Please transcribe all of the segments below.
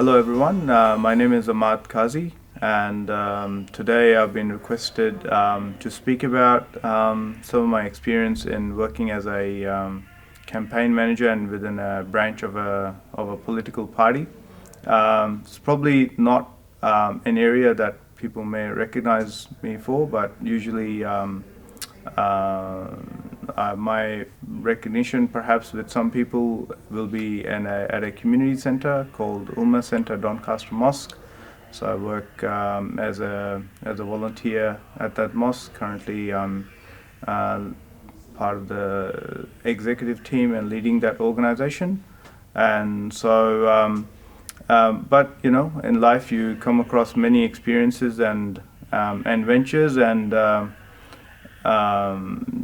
Hello everyone, my name is Ahmad Kazi, and today I've been requested to speak about some of my experience in working as a campaign manager and within a branch of a political party. It's probably not an area that people may recognize me for, but usually my recognition, perhaps with some people, will be at a community center called Ulma Center Doncaster Mosque. So I work as a volunteer at that mosque. Currently, I'm part of the executive team and leading that organization. And so, but you know, in life you come across many experiences and ventures, and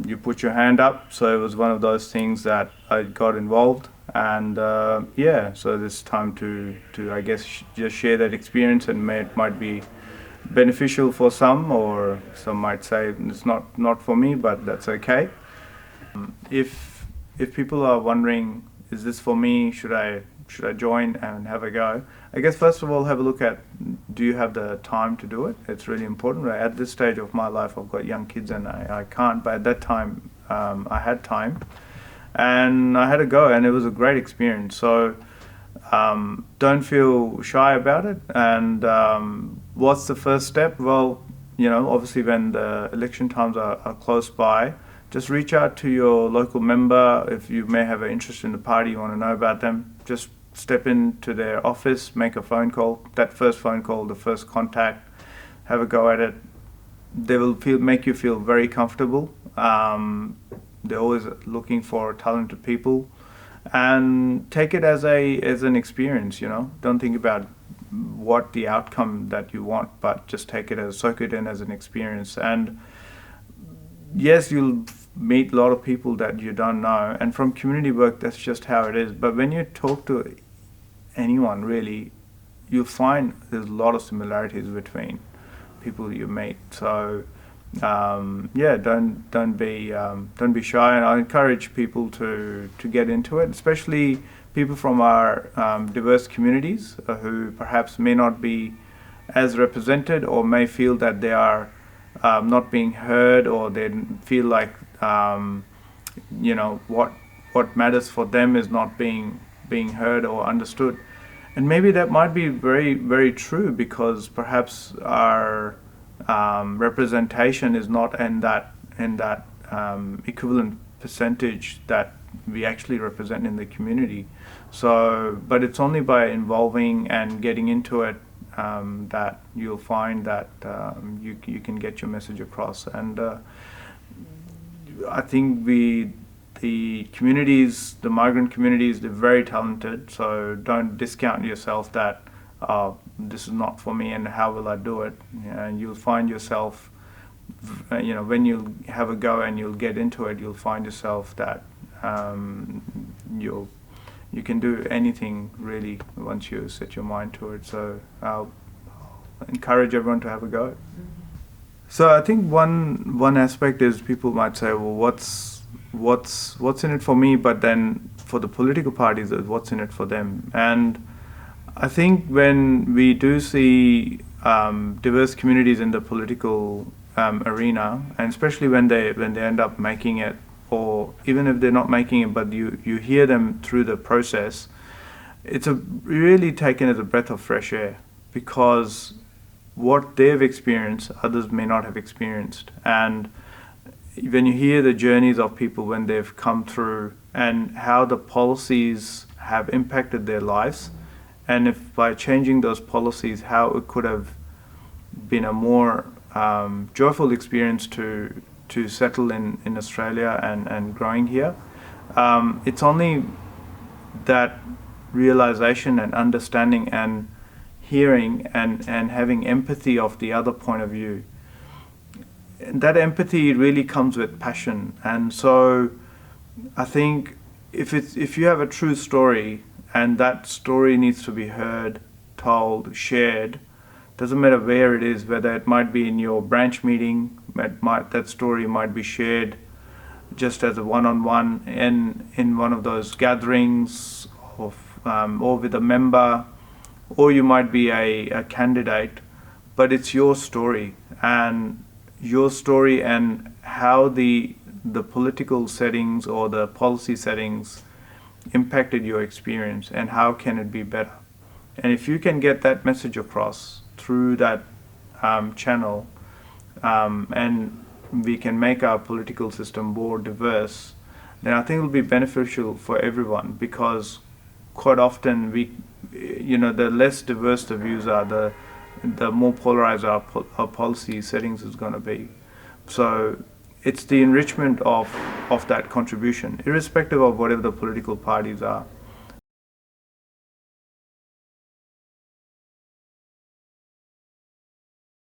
you put your hand up. So it was one of those things that I got involved, and yeah, so this time to I guess just share that experience, and it might be beneficial for some, or some might say it's not for me, but that's okay. If people are wondering, is this for me? Should I join and have a go? I guess first of all, have a look at, do you have the time to do it? It's really important. Right? At this stage of my life, I've got young kids and I can't, but at that time I had time and I had a go, and it was a great experience. So don't feel shy about it. And what's the first step? Well, you know, obviously when the election times are close by, just reach out to your local member. If you may have an interest in the party, you want to know about them, just step into their office, make a phone call. That first phone call, the first contact, have a go at it. They will make you feel very comfortable. They're always looking for talented people, and take it as an experience. You know, don't think about what the outcome that you want, but just soak it in as an experience. And yes, you'll meet a lot of people that you don't know, and from community work, that's just how it is. But when you talk to anyone, really, you'll find there's a lot of similarities between people you meet. So yeah, don't be shy, and I encourage people to get into it, especially people from our diverse communities who perhaps may not be as represented, or may feel that they are not being heard, or they feel like you know, what matters for them is not being heard or understood. And maybe that might be very, very true, because perhaps our representation is not in that equivalent percentage that we actually represent in the community. So, but it's only by involving and getting into it that you'll find that you can get your message across. And I think the communities, the migrant communities, they're very talented. So don't discount yourself that this is not for me and how will I do it. And you'll find yourself, you know, when you have a go and you'll get into it, you'll find yourself that you can do anything really once you set your mind to it. So I'll encourage everyone to have a go. So I think one aspect is, people might say, well, what's in it for me? But then for the political parties, what's in it for them? And I think when we do see diverse communities in the political arena, and especially when they end up making it, or even if they're not making it, but you hear them through the process, it's really taken as a breath of fresh air, because what they've experienced, others may not have experienced. And when you hear the journeys of people when they've come through, and how the policies have impacted their lives, and if by changing those policies, how it could have been a more joyful experience to settle in Australia and growing here, it's only that realization and understanding and hearing and having empathy of the other point of view. And that empathy really comes with passion. And so I think if you have a true story, and that story needs to be heard, told, shared, doesn't matter where it is, whether it might be in your branch meeting, that story might be shared just as a one-on-one in one of those gatherings, or with a member, or you might be a candidate, but it's your story, and how the political settings or the policy settings impacted your experience, and how can it be better. And if you can get that message across through that channel, and we can make our political system more diverse, then I think it will be beneficial for everyone, because quite often the less diverse the views are, the more polarized our policy settings is going to be. So it's the enrichment of that contribution, irrespective of whatever the political parties are.